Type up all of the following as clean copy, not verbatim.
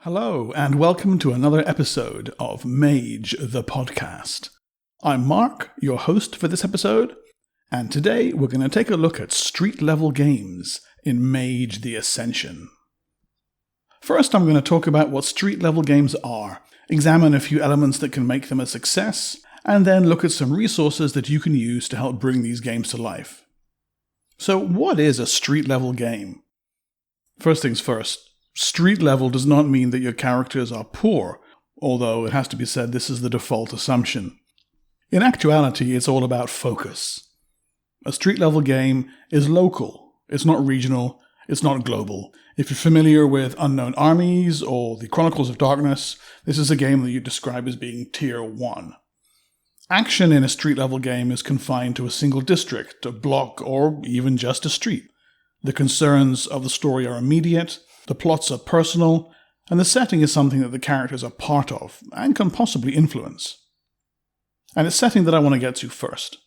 Hello, and welcome to another episode of Mage the Podcast. I'm Mark, your host for this episode, and today we're going to take a look at street-level games in Mage the Ascension. First, I'm going to talk about what street-level games are, examine a few elements that can make them a success, and then look at some resources that you can use to help bring these games to life. So, what is a street-level game? First things first. Street level does not mean that your characters are poor, although it has to be said this is the default assumption. In actuality, it's all about focus. A street level game is local. It's not regional. It's not global. If you're familiar with Unknown Armies or the Chronicles of Darkness, this is a game that you describe as being Tier 1. Action in a street level game is confined to a single district, a block, or even just a street. The concerns of the story are immediate, the plots are personal, and the setting is something that the characters are part of and can possibly influence. And it's setting that I want to get to first.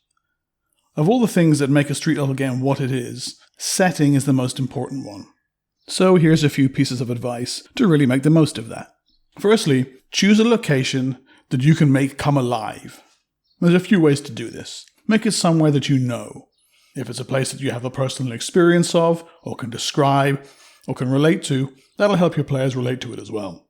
Of all the things that make a street level game what it is, setting is the most important one. So here's a few pieces of advice to really make the most of that. Firstly, choose a location that you can make come alive. There's a few ways to do this. Make it somewhere that you know. If it's a place that you have a personal experience of, or can describe, or can relate to, that'll help your players relate to it as well.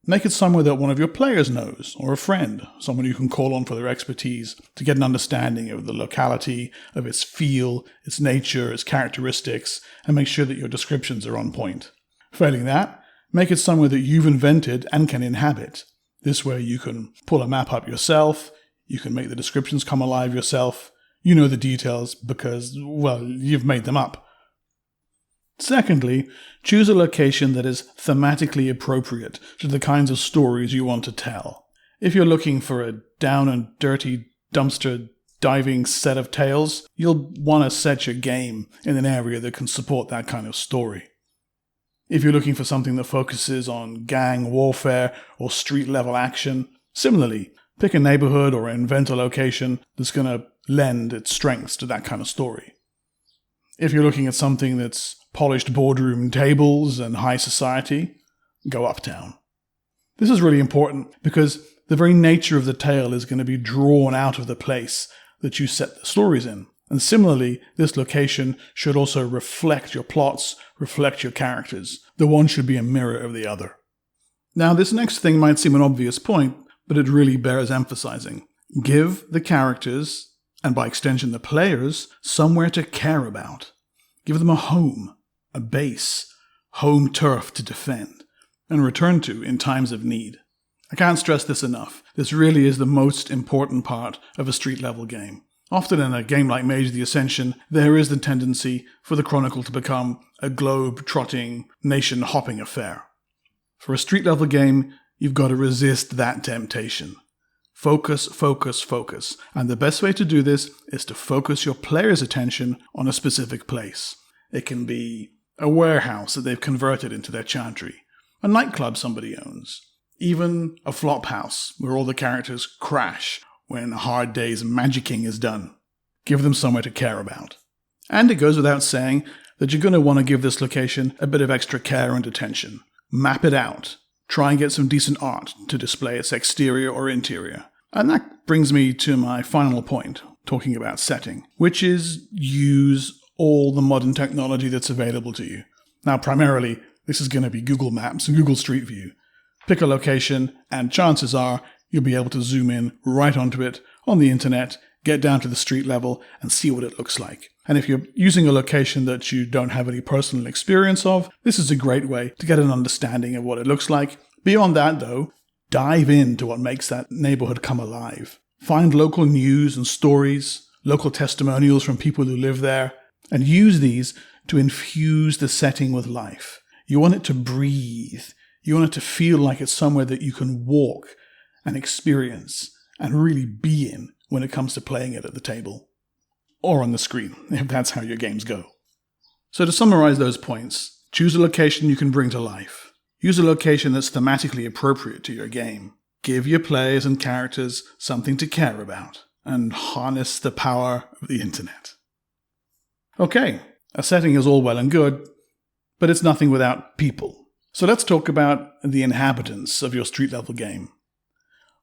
Make it somewhere that one of your players knows, or a friend, someone you can call on for their expertise to get an understanding of the locality, of its feel, its nature, its characteristics, and make sure that your descriptions are on point. Failing that, make it somewhere that you've invented and can inhabit. This way you can pull a map up yourself, you can make the descriptions come alive yourself, you know the details because, well, you've made them up. Secondly, choose a location that is thematically appropriate to the kinds of stories you want to tell. If you're looking for a down and dirty dumpster diving set of tales, you'll want to set your game in an area that can support that kind of story. If you're looking for something that focuses on gang warfare or street level action, similarly, pick a neighborhood or invent a location that's going to lend its strengths to that kind of story. If you're looking at something that's polished boardroom tables and high society, go uptown. This is really important because the very nature of the tale is going to be drawn out of the place that you set the stories in. And similarly, this location should also reflect your plots, reflect your characters. The one should be a mirror of the other. Now, this next thing might seem an obvious point, but it really bears emphasizing. Give the characters, and by extension the players, somewhere to care about. Give them a home, a base, home turf to defend, and return to in times of need. I can't stress this enough. This really is the most important part of a street-level game. Often in a game like Mage the Ascension, there is the tendency for the Chronicle to become a globe-trotting, nation-hopping affair. For a street-level game, you've got to resist that temptation. Focus, focus, focus. And the best way to do this is to focus your players' attention on a specific place. It can be a warehouse that they've converted into their chantry, a nightclub somebody owns, even a flop house where all the characters crash when a hard day's magicking is done. Give them somewhere to care about. And it goes without saying that you're going to want to give this location a bit of extra care and attention. Map it out. Try and get some decent art to display its exterior or interior. And that brings me to my final point, talking about setting, which is use all the modern technology that's available to you. Now, primarily, this is going to be Google Maps and Google Street View. Pick a location, and chances are you'll be able to zoom in right onto it on the internet, get down to the street level, and see what it looks like. And if you're using a location that you don't have any personal experience of, this is a great way to get an understanding of what it looks like. Beyond that, though, dive into what makes that neighborhood come alive. Find local news and stories, local testimonials from people who live there, and use these to infuse the setting with life. You want it to breathe. You want it to feel like it's somewhere that you can walk and experience and really be in when it comes to playing it at the table. Or on the screen, if that's how your games go. So to summarize those points, choose a location you can bring to life. Use a location that's thematically appropriate to your game. Give your players and characters something to care about. And harness the power of the internet. Okay, a setting is all well and good, but it's nothing without people. So let's talk about the inhabitants of your street level game.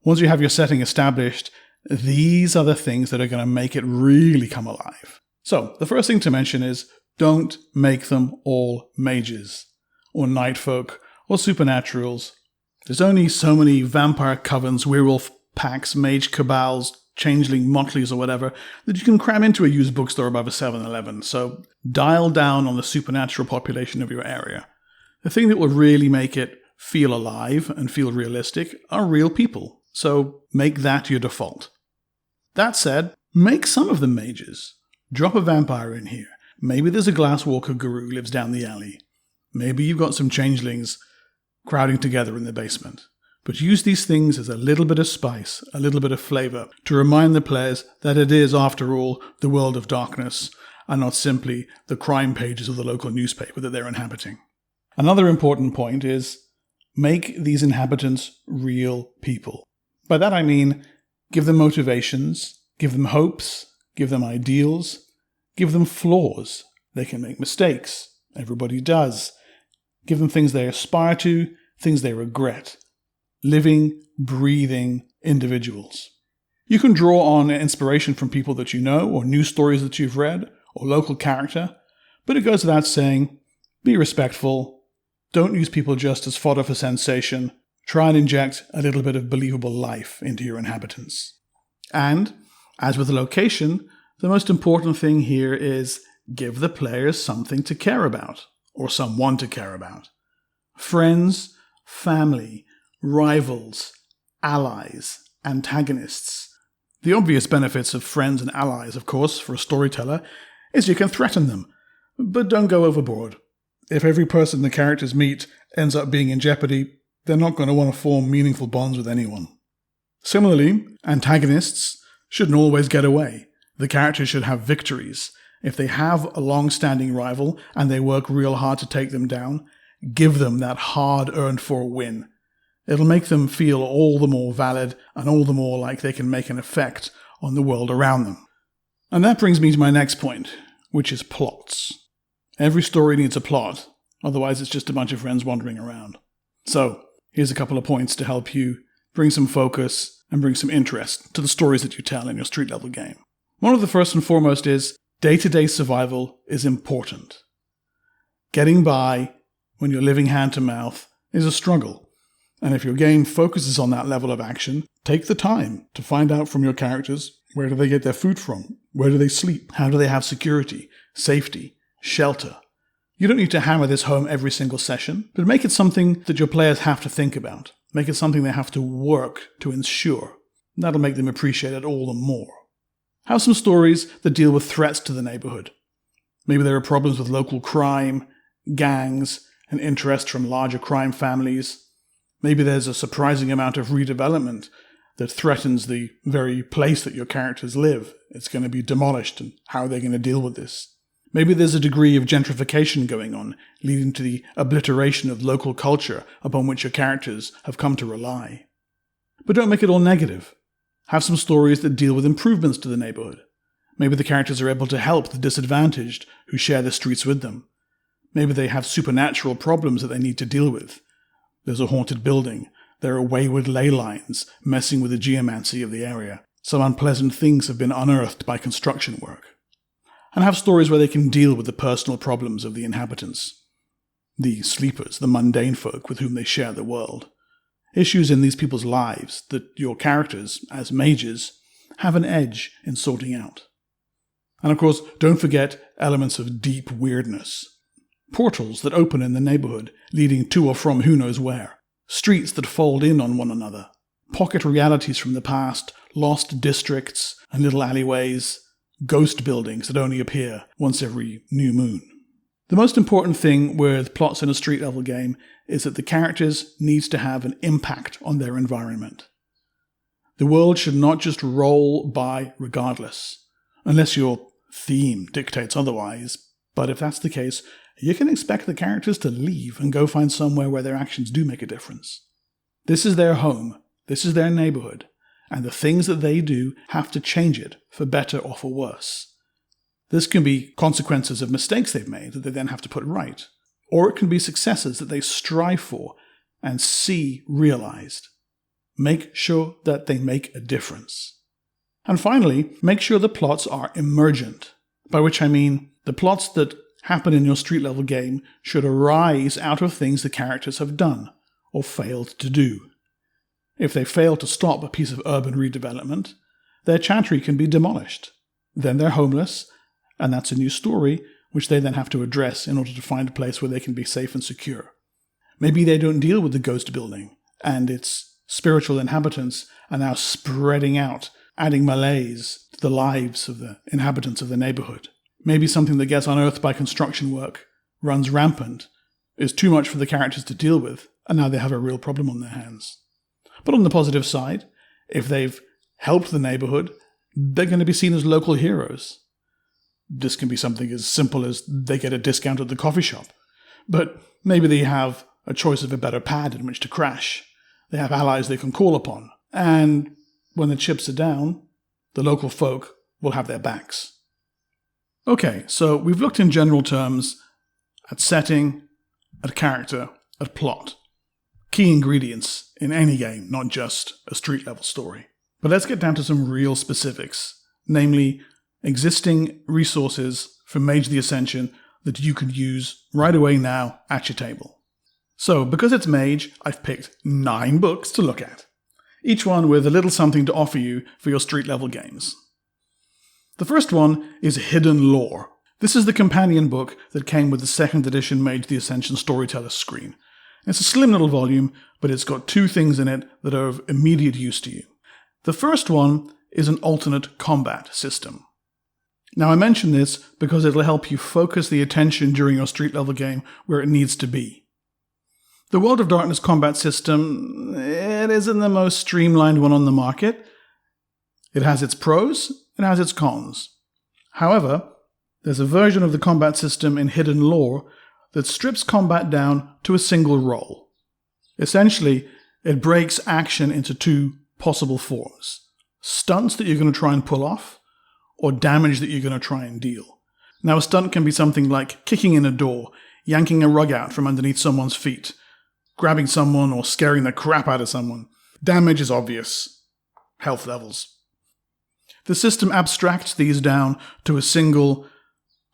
Once you have your setting established, these are the things that are going to make it really come alive. So the first thing to mention is don't make them all mages, or night folk, or supernaturals. There's only so many vampire covens, werewolf packs, mage cabals, changeling motleys or whatever that you can cram into a used bookstore above a 7-Eleven. So dial down on the supernatural population of your area. The thing that will really make it feel alive and feel realistic are real people. So make that your default. That said, make some of them mages. Drop a vampire in here. Maybe there's a glasswalker Garou who lives down the alley. Maybe you've got some changelings crowding together in the basement. But use these things as a little bit of spice, a little bit of flavour, to remind the players that it is, after all, the world of darkness, and not simply the crime pages of the local newspaper that they're inhabiting. Another important point is make these inhabitants real people. By that I mean give them motivations, give them hopes, give them ideals, give them flaws. They can make mistakes. Everybody does. Give them things they aspire to, things they regret. Living, breathing individuals. You can draw on inspiration from people that you know, or news stories that you've read, or local character, but it goes without saying, be respectful, don't use people just as fodder for sensation, try and inject a little bit of believable life into your inhabitants. And, as with the location, the most important thing here is give the players something to care about, or someone to care about. Friends, family, rivals, allies, antagonists. The obvious benefits of friends and allies, of course, for a storyteller, is you can threaten them, but don't go overboard. If every person the characters meet ends up being in jeopardy, they're not going to want to form meaningful bonds with anyone. Similarly, antagonists shouldn't always get away. The characters should have victories. If they have a long-standing rival and they work real hard to take them down, give them that hard-earned-for win. It'll make them feel all the more valid and all the more like they can make an effect on the world around them. And that brings me to my next point, which is plots. Every story needs a plot, otherwise it's just a bunch of friends wandering around. So, here's a couple of points to help you bring some focus and bring some interest to the stories that you tell in your street level game. One of the first and foremost is day-to-day survival is important. Getting by when you're living hand-to-mouth is a struggle. And if your game focuses on that level of action, take the time to find out from your characters, where do they get their food from? Where do they sleep? How do they have security, safety, shelter? You don't need to hammer this home every single session, but make it something that your players have to think about. Make it something they have to work to ensure. That'll make them appreciate it all the more. Have some stories that deal with threats to the neighborhood. Maybe there are problems with local crime, gangs, and interest from larger crime families. Maybe there's a surprising amount of redevelopment that threatens the very place that your characters live. It's going to be demolished, and how are they going to deal with this? Maybe there's a degree of gentrification going on, leading to the obliteration of local culture upon which your characters have come to rely. But don't make it all negative. Have some stories that deal with improvements to the neighborhood. Maybe the characters are able to help the disadvantaged who share the streets with them. Maybe they have supernatural problems that they need to deal with. There's a haunted building. There are wayward ley lines messing with the geomancy of the area. Some unpleasant things have been unearthed by construction work. And have stories where they can deal with the personal problems of the inhabitants. The sleepers, the mundane folk with whom they share the world. Issues in these people's lives that your characters, as mages, have an edge in sorting out. And of course, don't forget elements of deep weirdness. Portals that open in the neighborhood, leading to or from who knows where. Streets that fold in on one another. Pocket realities from the past, lost districts and little alleyways. Ghost buildings that only appear once every new moon. The most important thing with plots in a street level game is that the characters need to have an impact on their environment. The world should not just roll by regardless, unless your theme dictates otherwise, but if that's the case, you can expect the characters to leave and go find somewhere where their actions do make a difference. This is their home, this is their neighborhood, and the things that they do have to change it for better or for worse. This can be consequences of mistakes they've made that they then have to put right, or it can be successes that they strive for and see realized. Make sure that they make a difference. And finally, make sure the plots are emergent, by which I mean the plots that happen in your street level game should arise out of things the characters have done or failed to do. If they fail to stop a piece of urban redevelopment, their chantry can be demolished. Then they're homeless, and that's a new story which they then have to address in order to find a place where they can be safe and secure. Maybe they don't deal with the ghost building, and its spiritual inhabitants are now spreading out, adding malaise to the lives of the inhabitants of the neighborhood. Maybe something that gets unearthed by construction work, runs rampant, is too much for the characters to deal with, and now they have a real problem on their hands. But on the positive side, if they've helped the neighborhood, they're going to be seen as local heroes. This can be something as simple as they get a discount at the coffee shop, but maybe they have a choice of a better pad in which to crash. They have allies they can call upon, and when the chips are down, the local folk will have their backs. Okay, so we've looked in general terms at setting, at character, at plot. Key ingredients in any game, not just a street level story. But let's get down to some real specifics, namely existing resources for Mage the Ascension that you can use right away now at your table. So, because it's Mage, I've picked 9 books to look at, each one with a little something to offer you for your street level games. The first one is Hidden Lore. This is the companion book that came with the 2nd edition Mage the Ascension Storyteller screen. It's a slim little volume, but it's got 2 things in it that are of immediate use to you. The first one is an alternate combat system. Now I mention this because it'll help you focus the attention during your street level game where it needs to be. The World of Darkness combat system, it isn't the most streamlined one on the market. It has its pros, it has its cons. However, there's a version of the combat system in Hidden Lore that strips combat down to a single roll. Essentially, it breaks action into 2 possible forms. Stunts that you're going to try and pull off, or damage that you're going to try and deal. Now, a stunt can be something like kicking in a door, yanking a rug out from underneath someone's feet, grabbing someone or scaring the crap out of someone. Damage is obvious. Health levels. The system abstracts these down to a single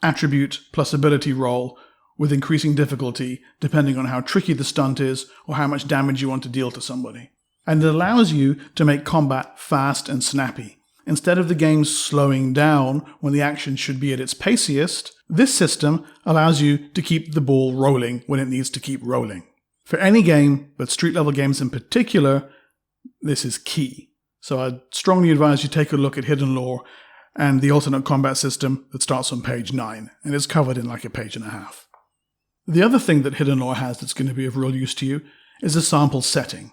attribute plus ability roll with increasing difficulty depending on how tricky the stunt is or how much damage you want to deal to somebody. And it allows you to make combat fast and snappy. Instead of the game slowing down when the action should be at its paciest, this system allows you to keep the ball rolling when it needs to keep rolling. For any game, but street level games in particular, this is key. So I'd strongly advise you take a look at Hidden Lore and the alternate combat system that starts on page 9, and is covered in like a page and a half. The other thing that Hidden Lore has that's going to be of real use to you is a sample setting.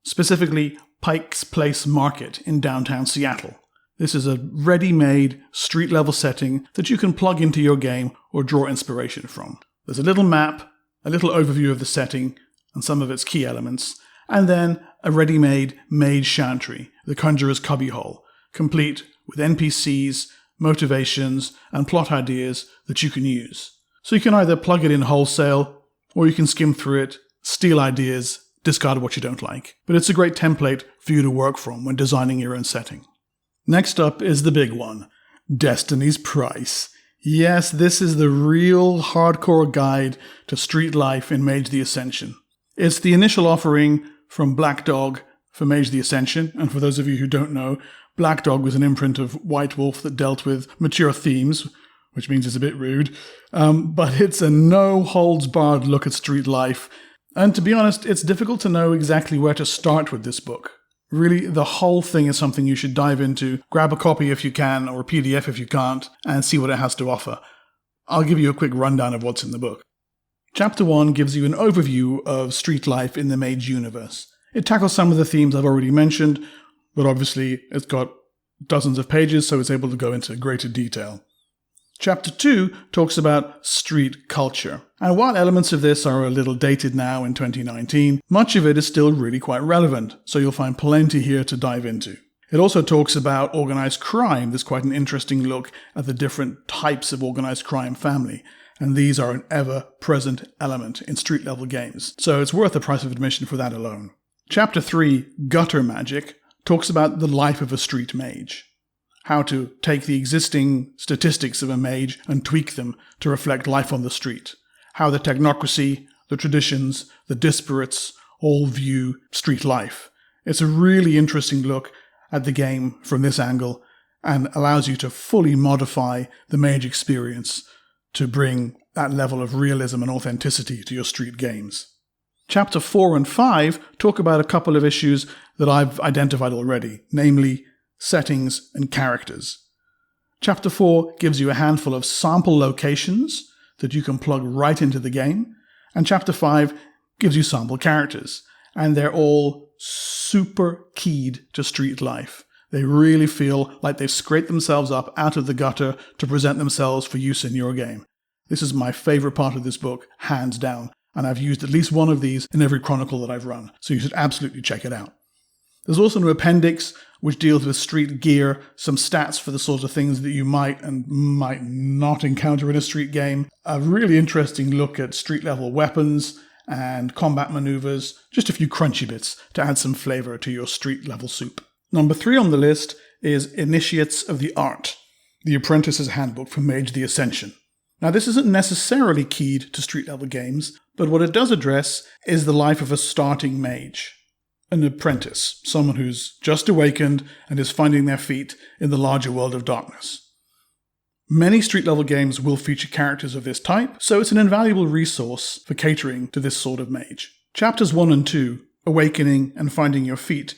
Specifically, Pike's Place Market in downtown Seattle. This is a ready-made, street-level setting that you can plug into your game or draw inspiration from. There's a little map, a little overview of the setting and some of its key elements, and then a ready-made mage chantry, the Conjurer's Cubbyhole, complete with NPCs, motivations, and plot ideas that you can use. So you can either plug it in wholesale, or you can skim through it, steal ideas, discard what you don't like. But it's a great template for you to work from when designing your own setting. Next up is the big one, Destiny's Price. Yes, this is the real hardcore guide to street life in Mage the Ascension. It's the initial offering from Black Dog for Mage the Ascension, and for those of you who don't know, Black Dog was an imprint of Whitewolf that dealt with mature themes, which means it's a bit rude, but it's a no-holds-barred look at street life. And to be honest, it's difficult to know exactly where to start with this book. Really, the whole thing is something you should dive into, grab a copy if you can, or a PDF if you can't, and see what it has to offer. I'll give you a quick rundown of what's in the book. Chapter 1 gives you an overview of street life in the Mage universe. It tackles some of the themes I've already mentioned, but obviously it's got dozens of pages, so it's able to go into greater detail. Chapter 2 talks about street culture, and while elements of this are a little dated now in 2019, much of it is still really quite relevant, so you'll find plenty here to dive into. It also talks about organized crime. There's quite an interesting look at the different types of organized crime family, and these are an ever-present element in street-level games, so it's worth the price of admission for that alone. Chapter 3, Gutter Magic, talks about the life of a street mage. How to take the existing statistics of a mage and tweak them to reflect life on the street. How the technocracy, the traditions, the disparates all view street life. It's a really interesting look at the game from this angle and allows you to fully modify the mage experience to bring that level of realism and authenticity to your street games. Chapter 4 and 5 talk about a couple of issues that I've identified already, namely settings and characters. Chapter 4 gives you a handful of sample locations that you can plug right into the game, and Chapter 5 gives you sample characters, and they're all super keyed to street life. They really feel like they've scraped themselves up out of the gutter to present themselves for use in your game. This is my favorite part of this book, hands down, and I've used at least one of these in every chronicle that I've run, so you should absolutely check it out. There's also an appendix which deals with street gear, some stats for the sort of things that you might and might not encounter in a street game, a really interesting look at street-level weapons and combat maneuvers, just a few crunchy bits to add some flavor to your street-level soup. Number 3 on the list is Initiates of the Art, the Apprentice's Handbook for Magetheascension. Now, this isn't necessarily keyed to street-level games, but what it does address is the life of a starting mage. An apprentice, someone who's just awakened and is finding their feet in the larger world of darkness. Many street-level games will feature characters of this type, so it's an invaluable resource for catering to this sort of mage. Chapters 1 and 2, Awakening and Finding Your Feet,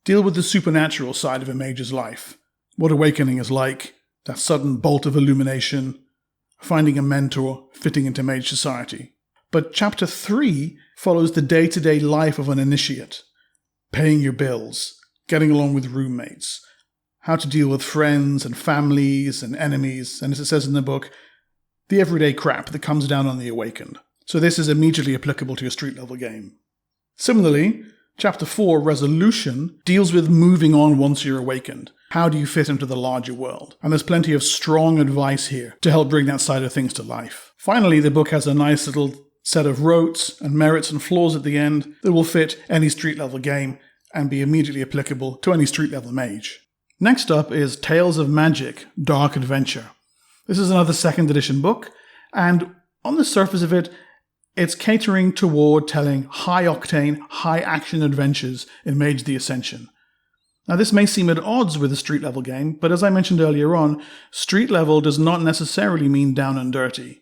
deal with the supernatural side of a mage's life. What awakening is like, that sudden bolt of illumination, finding a mentor, fitting into mage society. But Chapter 3 follows the day-to-day life of an initiate. Paying your bills, getting along with roommates, how to deal with friends and families and enemies, and as it says in the book, the everyday crap that comes down on the awakened. So this is immediately applicable to your street-level game. Similarly, Chapter 4, Resolution, deals with moving on once you're awakened. How do you fit into the larger world? And there's plenty of strong advice here to help bring that side of things to life. Finally, the book has a nice little set of rotes and merits and flaws at the end that will fit any street-level game and be immediately applicable to any street-level mage. Next up is Tales of Magick, Dark Adventure. This is another 2nd edition book, and on the surface of it, it's catering toward telling high-octane, high-action adventures in Magetheascension. Now, this may seem at odds with a street-level game, but as I mentioned earlier on, street-level does not necessarily mean down and dirty.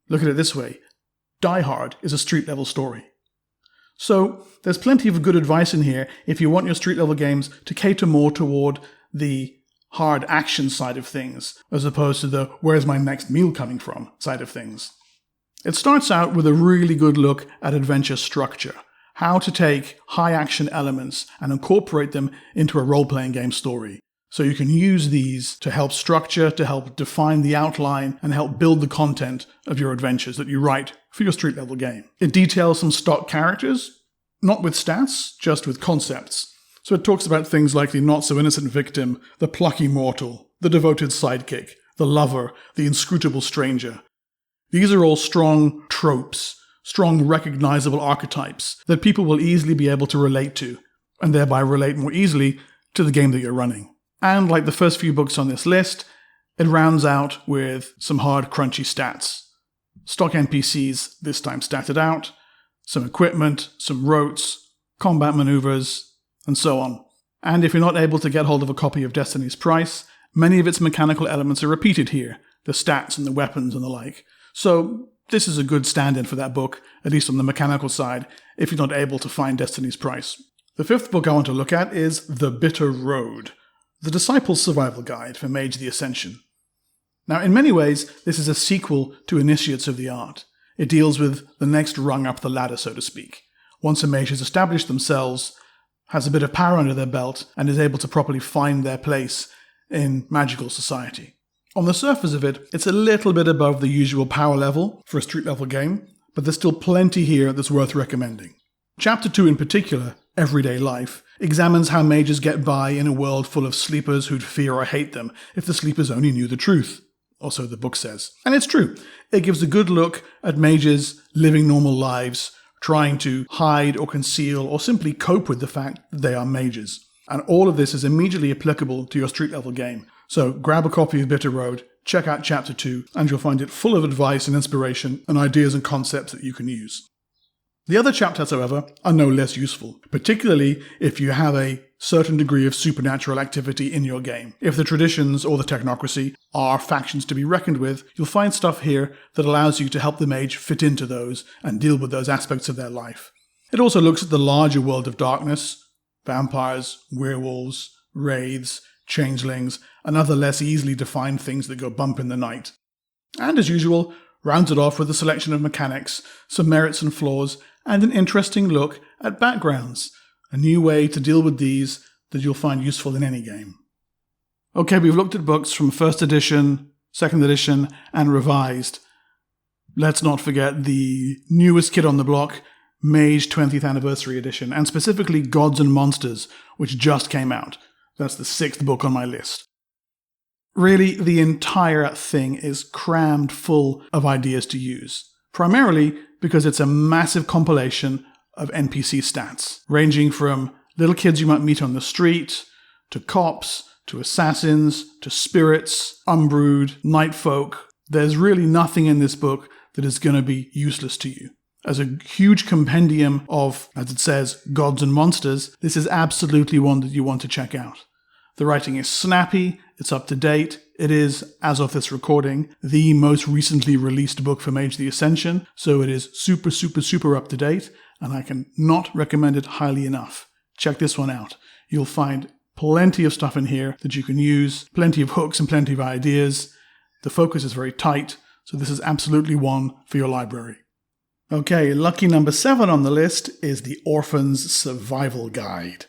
Look at it this way. Die Hard is a street-level story. So, there's plenty of good advice in here if you want your street-level games to cater more toward the hard action side of things, as opposed to the where's my next meal coming from side of things. It starts out with a really good look at adventure structure, how to take high-action elements and incorporate them into a role-playing game story. So you can use these to help structure, to help define the outline, and help build the content of your adventures that you write for your street-level game. It details some stock characters, not with stats, just with concepts. So it talks about things like the not-so-innocent victim, the plucky mortal, the devoted sidekick, the lover, the inscrutable stranger. These are all strong tropes, strong recognizable archetypes that people will easily be able to relate to, and thereby relate more easily to the game that you're running. And like the first few books on this list, it rounds out with some hard, crunchy stats. Stock NPCs, this time statted out, some equipment, some rotes, combat maneuvers, and so on. And if you're not able to get hold of a copy of Destiny's Price, many of its mechanical elements are repeated here, the stats and the weapons and the like. So this is a good stand-in for that book, at least on the mechanical side, if you're not able to find Destiny's Price. The 5th book I want to look at is The Bitter Road, the Disciple's Survival Guide for Magetheascension. Now, in many ways, this is a sequel to Initiates of the Art. It deals with the next rung up the ladder, so to speak. Once a mage has established themselves, has a bit of power under their belt, and is able to properly find their place in magical society. On the surface of it, it's a little bit above the usual power level for a street-level game, but there's still plenty here that's worth recommending. Chapter 2 in particular, Everyday Life, examines how mages get by in a world full of sleepers who'd fear or hate them if the sleepers only knew the truth. or so the book says. And it's true. It gives a good look at mages living normal lives, trying to hide or conceal or simply cope with the fact that they are mages. And all of this is immediately applicable to your street level game. So grab a copy of Bitter Road, check out Chapter 2, and you'll find it full of advice and inspiration and ideas and concepts that you can use. The other chapters, however, are no less useful, particularly if you have a certain degree of supernatural activity in your game. If the traditions or the technocracy are factions to be reckoned with, you'll find stuff here that allows you to help the mage fit into those and deal with those aspects of their life. It also looks at the larger world of darkness, vampires, werewolves, wraiths, changelings, and other less easily defined things that go bump in the night. And as usual, rounds it off with a selection of mechanics, some merits and flaws, and an interesting look at backgrounds, a new way to deal with these that you'll find useful in any game. Okay, we've looked at books from 1st edition, 2nd edition, and revised. Let's not forget the newest kid on the block, Mage 20th Anniversary Edition, and specifically Gods and Monsters, which just came out. That's the 6th book on my list. Really, the entire thing is crammed full of ideas to use, primarily because it's a massive compilation of NPC stats, ranging from little kids you might meet on the street, to cops, to assassins, to spirits, Umbrood, night folk. There's really nothing in this book that is going to be useless to you. As a huge compendium of, as it says, gods and monsters, this is absolutely one that you want to check out. The writing is snappy, it's up to date, it is, as of this recording, the most recently released book for Mage the Ascension, so it is super, super, super up to date, and I can not recommend it highly enough. Check this one out. You'll find plenty of stuff in here that you can use, plenty of hooks and plenty of ideas. The focus is very tight, so this is absolutely one for your library. Okay, lucky number 7 on the list is the Orphans Survival Guide.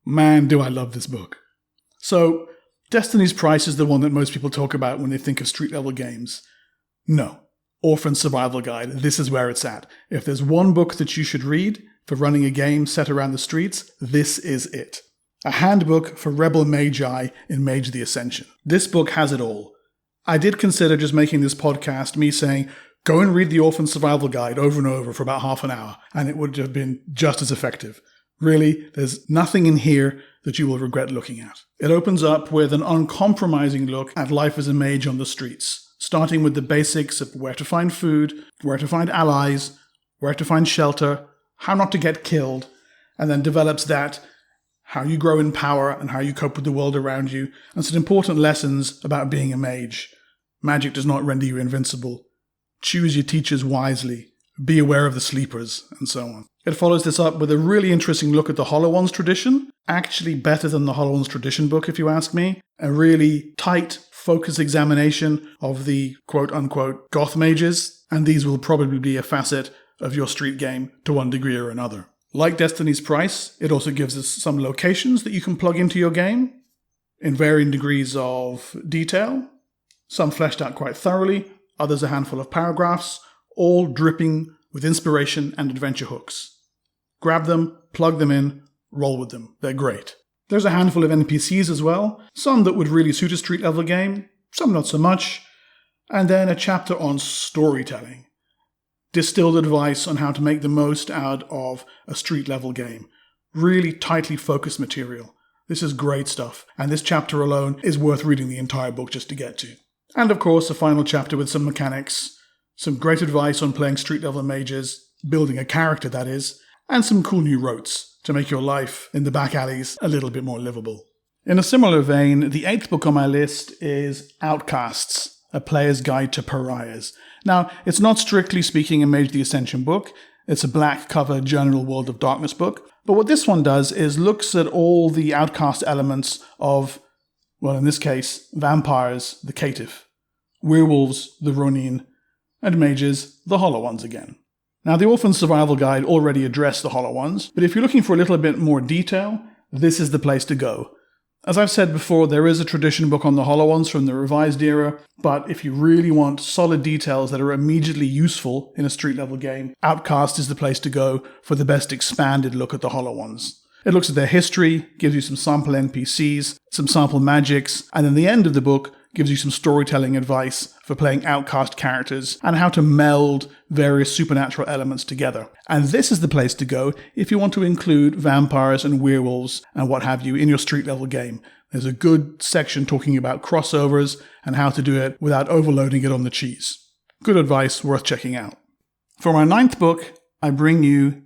Man, do I love this book. So, Destiny's Price is the one that most people talk about when they think of street-level games. No. Orphans Survival Guide, this is where it's at. If there's one book that you should read for running a game set around the streets, this is it. A handbook for rebel magi in Mage the Ascension. This book has it all. I did consider just making this podcast me saying, go and read the Orphan Survival Guide over and over for about half an hour, and it would have been just as effective. Really, there's nothing in here that you will regret looking at. It opens up with an uncompromising look at life as a mage on the streets, starting with the basics of where to find food, where to find allies, where to find shelter, how not to get killed, and then develops that, how you grow in power and how you cope with the world around you, and some important lessons about being a mage. Magic does not render you invincible. Choose your teachers wisely. Be aware of the sleepers, and so on. It follows this up with a really interesting look at the Hollow Ones tradition, actually better than the Hollow Ones tradition book if you ask me. A really tight, focused examination of the quote-unquote goth mages, and these will probably be a facet of your street game to one degree or another. Like Destiny's Price, it also gives us some locations that you can plug into your game in varying degrees of detail, some fleshed out quite thoroughly, others a handful of paragraphs, all dripping with inspiration and adventure hooks. Grab them, plug them in, roll with them. They're great. There's a handful of NPCs as well, some that would really suit a street level game, some not so much, and then a chapter on storytelling. Distilled advice on how to make the most out of a street level game. Really tightly focused material. This is great stuff, and this chapter alone is worth reading the entire book just to get to. And of course, a final chapter with some mechanics, some great advice on playing street level mages, building a character that is, and some cool new rotes to make your life in the back alleys a little bit more livable. In a similar vein, the 8th book on my list is Outcasts, A Player's Guide to Pariahs. Now, it's not strictly speaking a Mage the Ascension book, it's a black cover General World of Darkness book, but what this one does is looks at all the outcast elements of, well in this case, vampires, the Caitiff, werewolves, the Ronin, and mages, the Hollow Ones again. Now, the Orphans Survival Guide already addressed the Hollow Ones, but if you're looking for a little bit more detail, this is the place to go. As I've said before, there is a tradition book on the Hollow Ones from the revised era, but if you really want solid details that are immediately useful in a street-level game, Outcast is the place to go for the best expanded look at the Hollow Ones. It looks at their history, gives you some sample NPCs, some sample magics, and then the end of the book gives you some storytelling advice for playing outcast characters, and how to meld various supernatural elements together. And this is the place to go if you want to include vampires and werewolves and what have you in your street level game. There's a good section talking about crossovers and how to do it without overloading it on the cheese. Good advice, worth checking out. For my 9th book, I bring you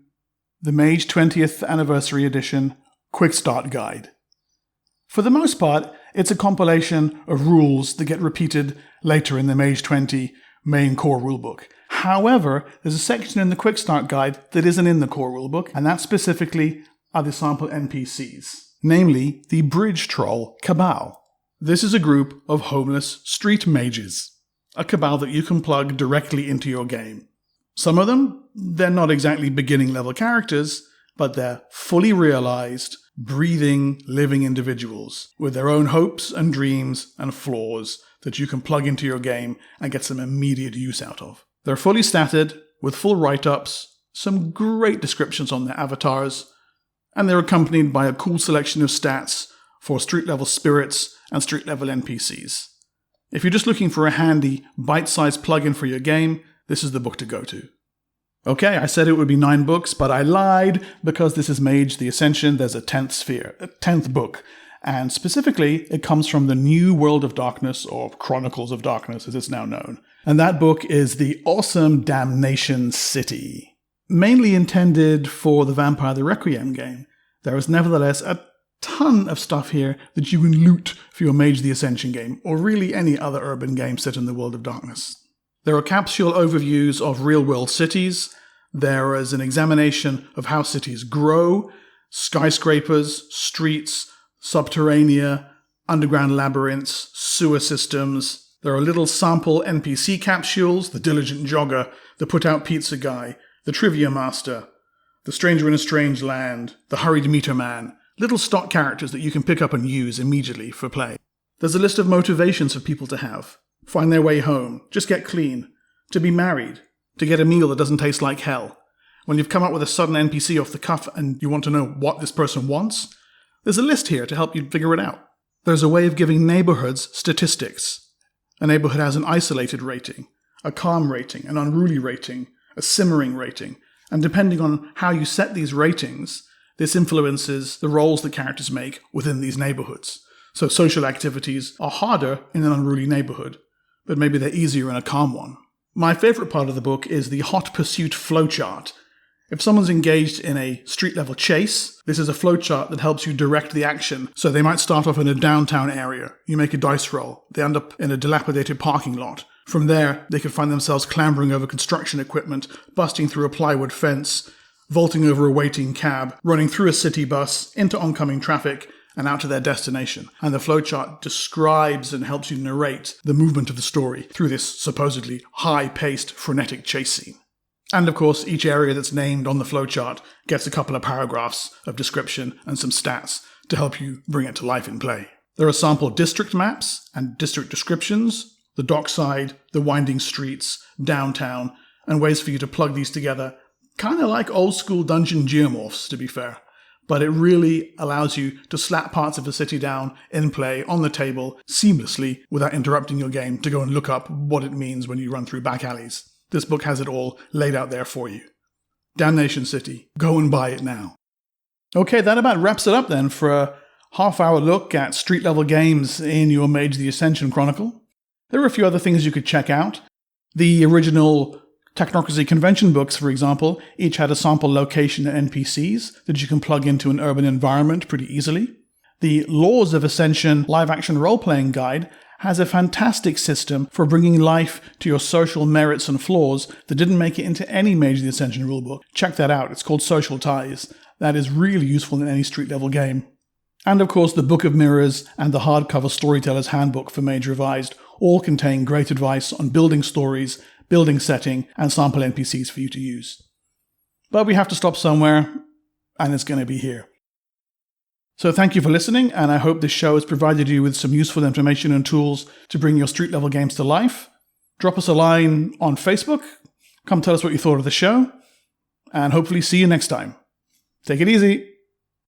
the Mage 20th Anniversary Edition Quick Start Guide. For the most part, it's a compilation of rules that get repeated later in the Mage 20 main core rulebook. However, there's a section in the Quick Start Guide that isn't in the core rulebook, and that specifically are the sample NPCs, namely the bridge troll Cabal. This is a group of homeless street mages, a cabal that you can plug directly into your game. Some of them, they're not exactly beginning level characters, but they're fully realized, breathing, living individuals with their own hopes and dreams and flaws that you can plug into your game and get some immediate use out of. They're fully statted, with full write-ups, some great descriptions on their avatars, and they're accompanied by a cool selection of stats for street-level spirits and street-level NPCs. If you're just looking for a handy, bite-sized plugin for your game, this is the book to go to. Okay, I said it would be 9 books, but I lied, because this is Mage the Ascension. There's a 10th sphere, a 10th book, and specifically it comes from the New World of Darkness, or Chronicles of Darkness as it's now known. And that book is the awesome Damnation City. Mainly intended for the Vampire the Requiem game, there is nevertheless a ton of stuff here that you can loot for your Mage the Ascension game, or really any other urban game set in the World of Darkness. There are capsule overviews of real-world cities. There is an examination of how cities grow, skyscrapers, streets, subterranea, underground labyrinths, sewer systems. There are little sample NPC capsules, the Diligent Jogger, the Put-Out Pizza Guy, the Trivia Master, the Stranger in a Strange Land, the Hurried Meter Man, little stock characters that you can pick up and use immediately for play. There's a list of motivations for people to have. Find their way home, just get clean, to be married, to get a meal that doesn't taste like hell. When you've come up with a sudden NPC off the cuff and you want to know what this person wants, there's a list here to help you figure it out. There's a way of giving neighborhoods statistics. A neighborhood has an isolated rating, a calm rating, an unruly rating, a simmering rating, and depending on how you set these ratings, this influences the roles that characters make within these neighborhoods. So social activities are harder in an unruly neighborhood, but maybe they're easier in a calm one. My favorite part of the book is the Hot Pursuit flowchart. If someone's engaged in a street-level chase, this is a flowchart that helps you direct the action. So they might start off in a downtown area. You make a dice roll. They end up in a dilapidated parking lot. From there, they could find themselves clambering over construction equipment, busting through a plywood fence, vaulting over a waiting cab, running through a city bus, into oncoming traffic, and out to their destination. And the flowchart describes and helps you narrate the movement of the story through this supposedly high-paced, frenetic chase scene. And of course, each area that's named on the flowchart gets a couple of paragraphs of description and some stats to help you bring it to life in play. There are sample district maps and district descriptions, the dockside, the winding streets, downtown, and ways for you to plug these together, kind of like old-school dungeon geomorphs, to be fair. But it really allows you to slap parts of a city down in play on the table seamlessly without interrupting your game to go and look up what it means when you run through back alleys. This book has it all laid out there for you. Damnation City. Go and buy it now. Okay, that about wraps it up then for a half-hour look at street-level games in your Mage the Ascension Chronicle. There are a few other things you could check out. The original Technocracy Convention books, for example, each had a sample location and NPCs that you can plug into an urban environment pretty easily. The Laws of Ascension live-action role-playing guide has a fantastic system for bringing life to your social merits and flaws that didn't make it into any Mage the Ascension rulebook. Check that out. It's called Social Ties. That is really useful in any street-level game. And of course, the Book of Mirrors and the hardcover Storyteller's Handbook for Mage Revised all contain great advice on building stories, building setting, and sample NPCs for you to use. But we have to stop somewhere, and it's going to be here. So thank you for listening, and I hope this show has provided you with some useful information and tools to bring your street-level games to life. Drop us a line on Facebook, come tell us what you thought of the show, and hopefully see you next time. Take it easy.